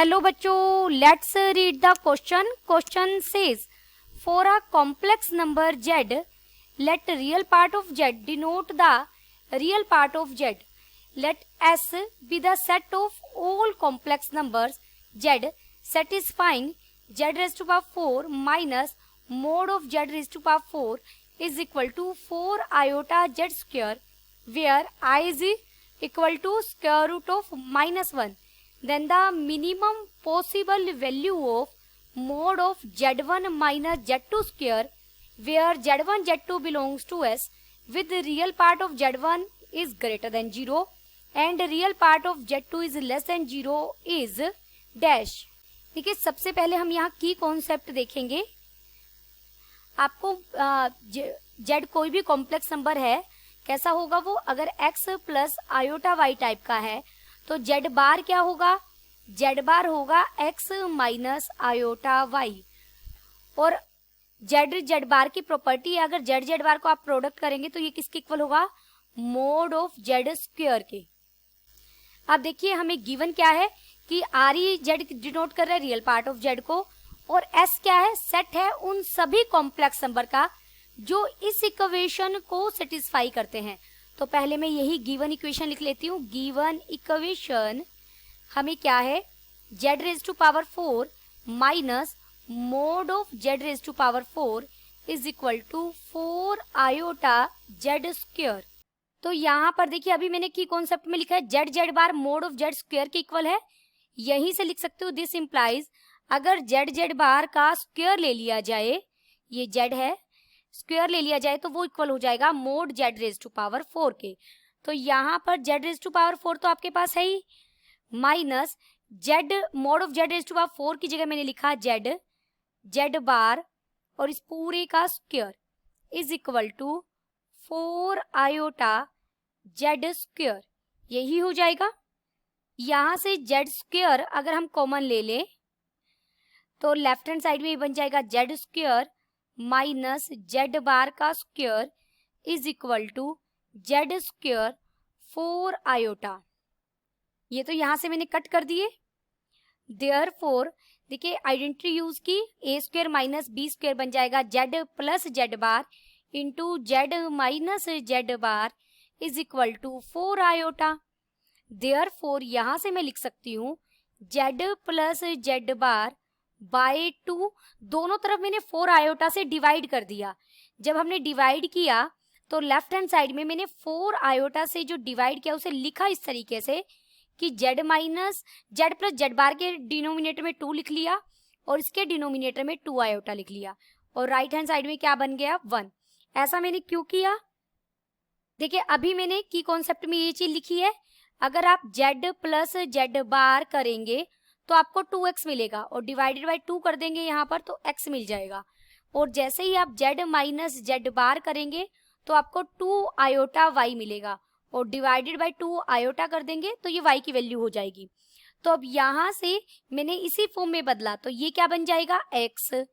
Hello बच्चों, let's read the question. Question says for a complex number z, let real part of z denote the real part of z. Let S be the set of all complex numbers z satisfying z raised to power 4 minus mod of z raised to power 4 is equal to 4 iota z square, where I is equal to square root of minus 1. Then the minimum possible value of mod of z1 minus z2 square, where z1 z2 belongs to S, with the real part of z1 is greater than 0 and real part of z2 is less than 0 is dash. देखिए, सबसे पहले हम यहाँ की concept देखेंगे. आपको z कोई भी कॉम्प्लेक्स नंबर है, कैसा होगा वो, अगर x plus iota y type का है तो z बार क्या होगा, z बार होगा x माइनस आयोटा y. और z बार की प्रॉपर्टी है, अगर z बार को आप प्रोडक्ट करेंगे तो ये किसके इक्वल होगा, मोड ऑफ z स्क्वायर के. अब देखिए हमें गिवन क्या है कि आर ई जेड डिनोट कर रहा है रियल पार्ट ऑफ z को, और s क्या है, सेट है उन सभी कॉम्प्लेक्स नंबर का जो इस इक्वेशन को सेटिस्फाई करते हैं. तो पहले मैं यही गिवन इक्वेशन लिख लेती हूँ. गिवन इक्वेशन हमें क्या है, z raise to power 4 minus mod of z raise to power 4 is equal to 4 iota z square. तो यहाँ पर देखिए अभी मैंने की कॉन्सेप्ट में लिखा है z bar mode of z square के इक्वल है. यहीं से लिख सकते हो दिस इम्प्लाइज अगर z बार का स्क्वायर ले लिया जाए, ये z है, स्क्वायर ले लिया जाए तो वो इक्वल हो जाएगा mod z raise to power 4 के. तो यहाँ पर z रेज टू पावर 4 तो आपके पास है ही, minus z mod of z raise to power 4 की जगह मैंने लिखा z बार और इस पूरे का square is equal to 4 iota z square. यही हो जाएगा. यहाँ से z स्क्वायर अगर हम कॉमन ले लें तो लेफ्ट हैंड साइड में ये बन जाएगा z square minus z bar का square is equal to z square 4 iota. ये तो यहाँ से मैंने कट कर दिए. देयरफॉर देखिए आइडेंटिटी यूज की, a square minus b square बन जाएगा z plus z bar into z minus z bar is equal to 4 iota. Therefore यहाँ से मैं लिख सकती हूँ z plus z bar by 2, दोनों तरफ मैंने 4 आयोटा से डिवाइड कर दिया. जब हमने डिवाइड किया तो लेफ्ट हैंड साइड में मैंने 4 आयोटा से जो डिवाइड किया उसे लिखा इस तरीके से कि z minus z plus z बार के डिनोमिनेटर में 2 लिख लिया और इसके डिनोमिनेटर में 2 आयोटा लिख लिया, और राइट हैंड साइड में क्या बन गया 1. ऐसा मैंने क्यों किया, देखिए अभी मैंने की कॉन्सेप्ट में ये चीज लिखी है. अगर आप z प्लस z बार करेंगे तो आपको 2x मिलेगा और डिवाइडेड बाय 2 कर देंगे यहाँ पर तो x मिल जाएगा. और जैसे ही आप z माइनस z बार करेंगे तो आपको 2 आयोटा y मिलेगा और डिवाइडेड बाय 2 आयोटा कर देंगे तो ये y की वैल्यू हो जाएगी. तो अब यहाँ से मैंने इसी फॉर्म में बदला तो ये क्या बन जाएगा x,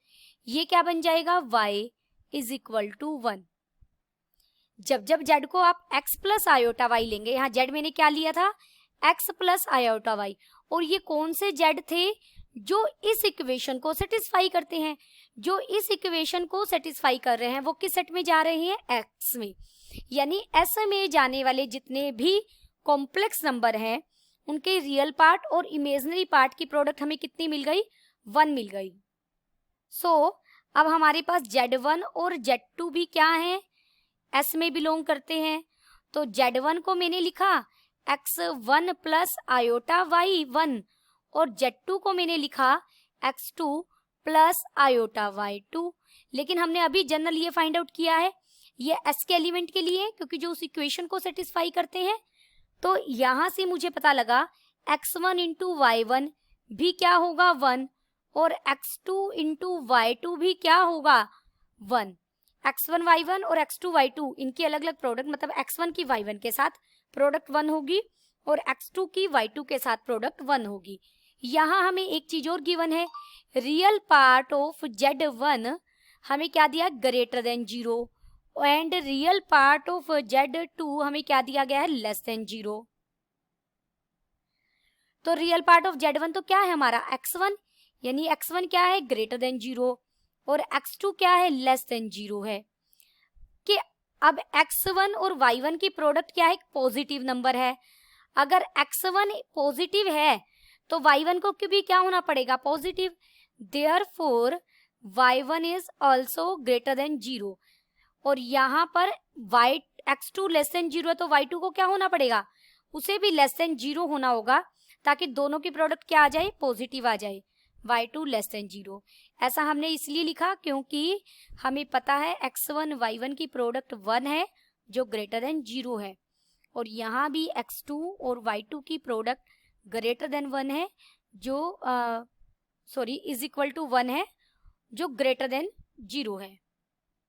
ये क्या बन जाएगा y इज इक्वल टू 1. जब z को आप x प्लस आयोटा y लेंगे, यहाँ z मैंने क्या लिया था x प्लस आयोटा y, और ये कौन से z थे जो इस इक्वेशन को सेटिस्फाई करते हैं, जो इस इक्वेशन को सेटिस्फाई कर रहे हैं वो किस सेट में जा रहे हैं, x में. यानी s में जाने वाले जितने भी कॉम्प्लेक्स नंबर हैं उनके रियल पार्ट और इमेजिनरी पार्ट की प्रोडक्ट हमें कितनी मिल गई, 1 मिल गई. सो अब हमारे पास z1 और z2 भी क्या हैं, s में बिलोंग करते हैं. तो z1 को मैंने लिखा x1 प्लस आयोटा y1 और z2 को मैंने लिखा x2 प्लस आयोटा y2. लेकिन हमने अभी जनरल ये फाइंड आउट किया है ये s के एलिमेंट के लिए क्योंकि जो उस इक्वेशन को सेटिस्फाई करते हैं. तो यहाँ से मुझे पता लगा x1 इंटू y1 भी क्या होगा 1 और x2 इंटू y2 भी क्या होगा 1. x1 y1 और x2 y2 इनकी अलग अलग प्रोडक्ट, मतलब x1 की y1 के साथ प्रोडक्ट 1 होगी और x2 की y2 के साथ प्रोडक्ट 1 होगी. यहाँ हमें एक चीज और गिवन है, रियल पार्ट ऑफ z1 हमें क्या दिया, greater than 0, and real part of z2 हमें क्या दिया गया है, लेस देन 0. तो रियल पार्ट ऑफ Z1 तो क्या है हमारा x1, यानी x1 क्या है ग्रेटर देन 0 और x2 क्या है लेस देन 0 है। कि अब x1 और y1 की प्रोडक्ट क्या है, पॉजिटिव नंबर है। अगर x1 पॉजिटिव है तो y1 को भी क्या होना पड़ेगा, positive. Therefore y1 is also greater than 0 और यहाँ पर x2 लेस देन 0 है तो y2 को क्या होना पड़ेगा, उसे भी लेस देन 0 होना होगा ताकि दोनों की प्रोडक्ट क्या आ जाए, पॉजिटिव आ जाए, y2 लेस देन 0। ऐसा हमने इसलिए लिखा क्योंकि हमें पता है x1 y1 की प्रोडक्ट 1 है जो ग्रेटर देन 0 है और यहाँ भी x2 और y2 की प्रोडक्ट ग्रेटर देन 1 है जो इज इक्वल टू 1 है जो ग्रेटर देन 0 है।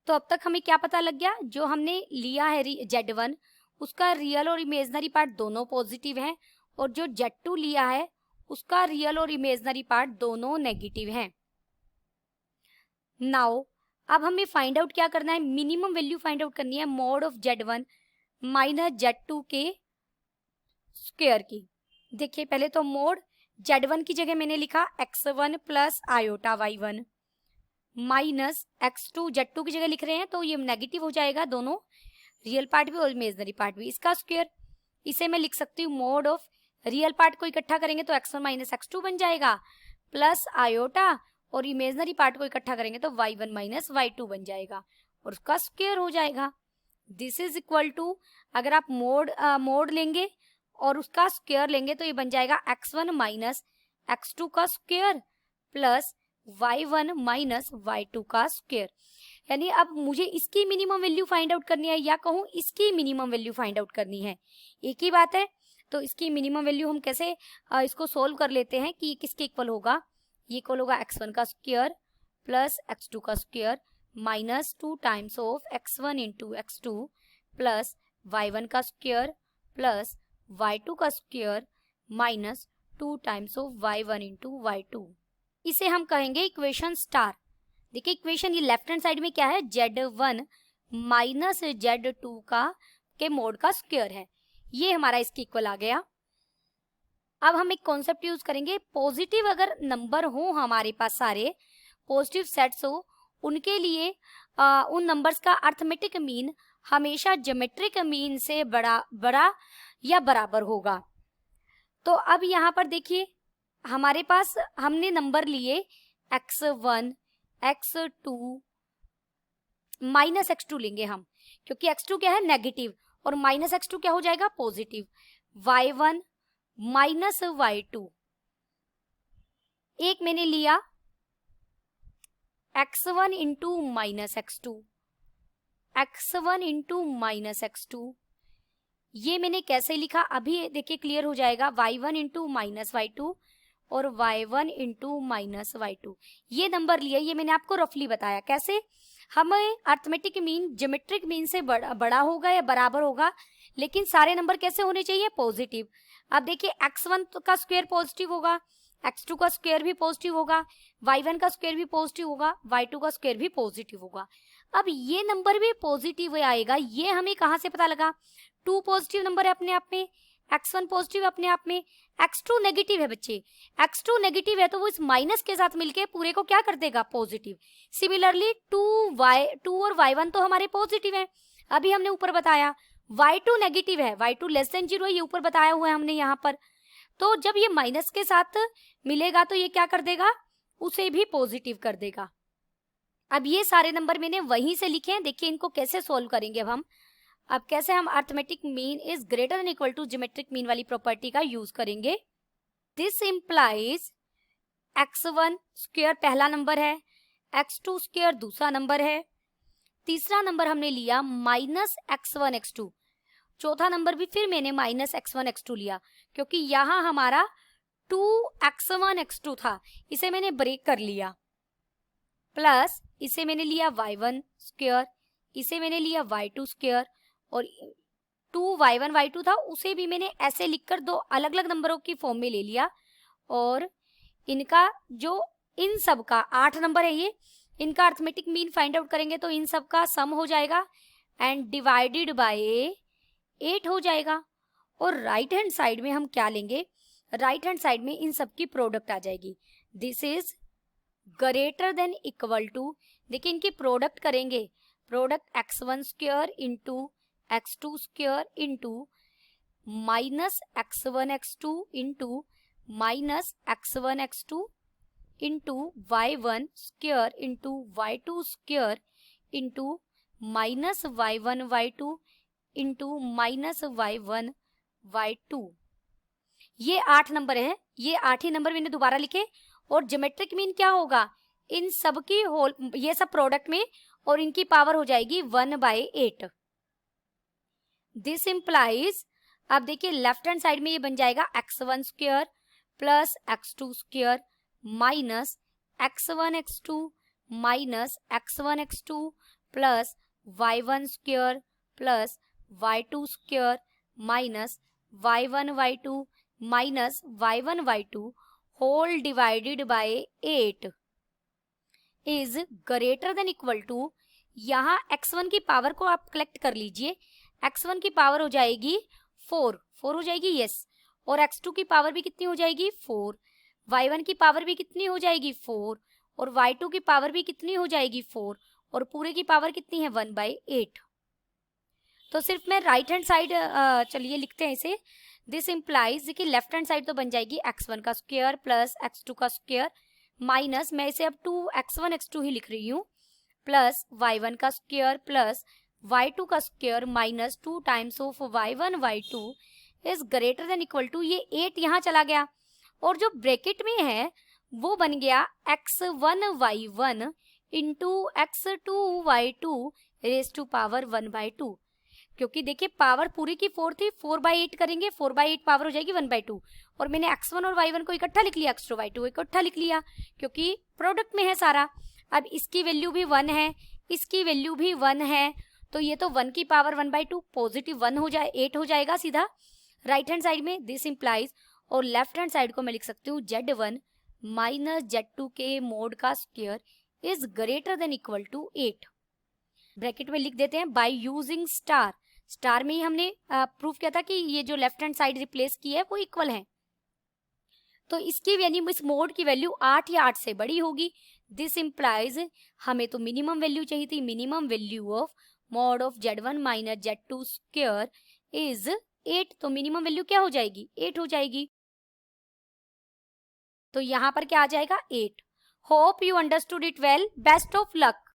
तो अब तक हमें क्या पता लग गया, जो हमने लिया है Z1 उसका रियल और इमेजनरी पार्ट दोनों पॉजिटिव हैं और जो Z2 लिया है उसका रियल और इमेजनरी पार्ट दोनों नेगेटिव हैं। नाउ अब हमें फाइंड आउट क्या करना है, मिनिमम वैल्यू फाइंड आउट करनी है mod of Z1 minus Z2 के स्क्वायर की। देखिए पहले तो मॉड Z1 की जगह मैंने लिखा x1 plus iota y1 minus x2, Z2 की जगह लिख रहे हैं तो ये नेगेटिव हो जाएगा, दोनों रियल पार्ट भी और इमेजनरी पार्ट भी। इसका स्क्वायर इसे मैं लिख सकती हूँ मॉड ऑफ, रियल पार्ट को इकट्ठा करेंगे तो x1 माइनस x2 बन जाएगा प्लस आयोटा और इमेजनरी पार्ट को इकट्ठा करेंगे तो y1 माइनस y2 बन जाएगा और उसका स्क्वायर हो जाएगा। दिस इज इक्वल टू, अगर आप मोड लेंगे और उसका स्क्वायर लेंगे तो ये बन जाएगा x1 माइनस x2 का square plus y1 minus y2 का स्क्वायर। यानी अब मुझे इसकी मिनिमम वैल्यू फाइंड आउट करनी है या कहूँ इसकी मिनिमम वैल्यू फाइंड आउट करनी है, एक ही बात है। तो इसकी मिनिमम वैल्यू हम कैसे इसको सोल्व कर लेते हैं कि ये किसके इक्वल होगा, ये इक्वल होगा x1 का स्क्वायर प्लस x2 का square minus 2 times of x1 into x2 plus y1 का स्क्वायर प्लस y2 का square minus 2 times of y1 into y2। इसे हम कहेंगे इक्वेशन स्टार। देखिए इक्वेशन ये लेफ्ट हैंड साइड में क्या है, Z1 माइनस Z2 के मोड का स्क्वायर है, ये हमारा इसके इक्वल आ गया। अब हम एक कॉन्सेप्ट यूज करेंगे, पॉजिटिव अगर नंबर हो हमारे पास, सारे पॉजिटिव सेट्स हो, उनके लिए उन नंबर्स का अर्थमेटिक मीन हमेशा ज्योमेट्रिक मीन से बड़ा या बराबर होगा। तो अब यहाँ पर देखिए हमारे पास हमने नंबर लिए x1 x2 माइनस x2 लेंगे हम, क्योंकि x2 क्या है नेगेटिव और माइनस x2 क्या हो जाएगा पॉजिटिव, y1 माइनस y2। एक मैंने लिया x1 into minus x2, x1 into minus x2, ये मैंने कैसे लिखा अभी देखिए क्लियर हो जाएगा, y1 इंटू माइनस y2 और y1 इंटू माइनस y2। ये नंबर लिया, ये मैंने आपको रफली बताया कैसे हमें अर्थमेटिक मीन ज्योमेट्रिक मीन से बड़ा होगा या बराबर होगा, लेकिन सारे नंबर कैसे होने चाहिए पॉजिटिव। अब देखिए x1 का स्क्वायर पॉजिटिव होगा, x2 का स्क्वायर भी पॉजिटिव होगा, y1 का स्क्वायर भी पॉजिटिव होगा, y2 का स्क्वायर भी पॉजिटिव होगा। अब ये नंबर भी पॉजिटिव आएगा, ये हमें कहाँ से पता लगा, 2 पॉजिटिव नंबर है अपने आप में, x1 पॉजिटिव अपने आप में, x2 नेगेटिव है बच्चे, x2 नेगेटिव है तो वो इस माइनस के साथ मिलके पूरे को क्या कर देगा पॉजिटिव। सिमिलरली 2 और y1 तो हमारे पॉजिटिव है, अभी हमने ऊपर बताया y2 नेगेटिव है, y2 लेस देन 0 है, ये ऊपर बताया हुआ है हमने यहाँ पर। तो जब ये माइनस के साथ मिलेगा तो ये क्या कर देगा, उसे भी पॉजिटिव कर देगा। अब ये सारे नंबर मैंने वहीं से लिखे हैं, देखिए इनको कैसे सोल्व करेंगे अब कैसे हम arithmetic mean is greater than equal to geometric mean वाली प्रॉपर्टी का यूज करेंगे। दिस इंप्लाइज x1 स्क्वायर पहला नंबर है, x2 स्क्वायर दूसरा नंबर है, तीसरा नंबर हमने लिया माइनस x1 x2, चौथा नंबर भी फिर मैंने माइनस x1 x2 लिया क्योंकि यहाँ हमारा 2x1 x2 था, इसे मैंने ब्रेक कर लिया, प्लस इसे मैंने लिया y1 स्क्वायर, इसे मैंने लिया y2 स्क्वायर और 2y1 y2 था उसे भी मैंने ऐसे लिखकर दो अलग अलग नंबरों की फॉर्म में ले लिया और इनका जो इन सब का 8 नंबर है ये, इनका अर्थमेटिक मीन फाइंड आउट करेंगे तो इन सब का सम हो जाएगा एंड डिवाइडेड बाय 8 हो जाएगा। और राइट हैंड साइड में हम क्या लेंगे, राइट हैंड साइड में इन सब की प्रोडक्ट आ जाएगी। This is greater than equal to, देखिए इनकी प्रोडक्ट करेंगे, product x1 square into x2 square into minus x1 x2 into minus x1 x2 into y1 square into y2 square into minus y1 y2 into minus y1 y2। ये 8 number है, ये 8 ही number मैंने दोबारा लिखे। और geometric mean क्या होगा, इन सब की होल, ये सब प्रोडक्ट में, और इनकी पावर हो जाएगी 1/8। दिस इंप्लाइज, अब देखिए लेफ्ट हैंड साइड में ये बन जाएगा x1 square plus x2 square minus x1 x2 minus x1 x2 plus y1 square plus y2 square minus y1 y2 minus y1 y2 whole divided by 8 is greater than equal to, यहाँ x1 की power को आप collect कर लीजिए, x1 की power हो जाएगी 4 हो जाएगी, यस, और x2 की पावर भी कितनी हो जाएगी 4, y1 की पावर भी कितनी हो जाएगी 4, और y2 की पावर भी कितनी हो जाएगी 4, और पूरे की पावर कितनी है 1/8। तो सिर्फ मैं राइट हैंड साइड चलिए लिखते हैं इसे। दिस इंप्लाइज कि लेफ्ट हैंड साइड तो बन जाएगी x1 का स्क्वायर प्लस x2 का स्क्वायर माइनस, मैं इसे अब 2x1 x2 ही लिख रही हूँ, प्लस y1 का स्क्वायर प्लस y2 का square minus 2 times of y1 y2 is greater than equal to, ये 8 यहाँ चला गया, और जो ब्रैकेट में है वो बन गया x1 y1 into x2 y2 raise to power 1/2, क्योंकि देखिए पावर पूरी की 4 थी, 4/8 करेंगे, 4/8 पावर हो जाएगी 1/2, और मैंने x1 और y1 को इकट्ठा लिख लिया, x2 y2 इकट्ठा लिख लिया, क्योंकि प्रोडक्ट में है सारा। अब इसकी वैल्यू भी 1 है, इसकी वैल्यू भी 1 है, तो ये तो 1 की पावर 1/2 पॉजिटिव 1 हो जाए 8 हो जाएगा सीधा राइट हैंड साइड में। दिस इंप्लाइज, और लेफ्ट हैंड साइड को मैं लिख सकती हूँ z1 माइनस z2 के मोड का square is greater than equal to 8। Bracket में लिख देते हैं बाय यूजिंग स्टार, स्टार में ही हमने प्रूफ किया था कि ये जो लेफ्ट हैंड साइड रिप्लेस की है वो इक्वल है, तो इसकी वैल्यू, इस मोड की वैल्यू 8 या 8 से बड़ी होगी। दिस इंप्लाइज, हमें तो मिनिमम वैल्यू चाहिए थी, minimum value of mod of z1 minus z2 square is 8, तो मिनिमम वैल्यू क्या हो जाएगी 8 हो जाएगी, तो यहाँ पर क्या आ जाएगा 8। Hope you understood it well, best of luck.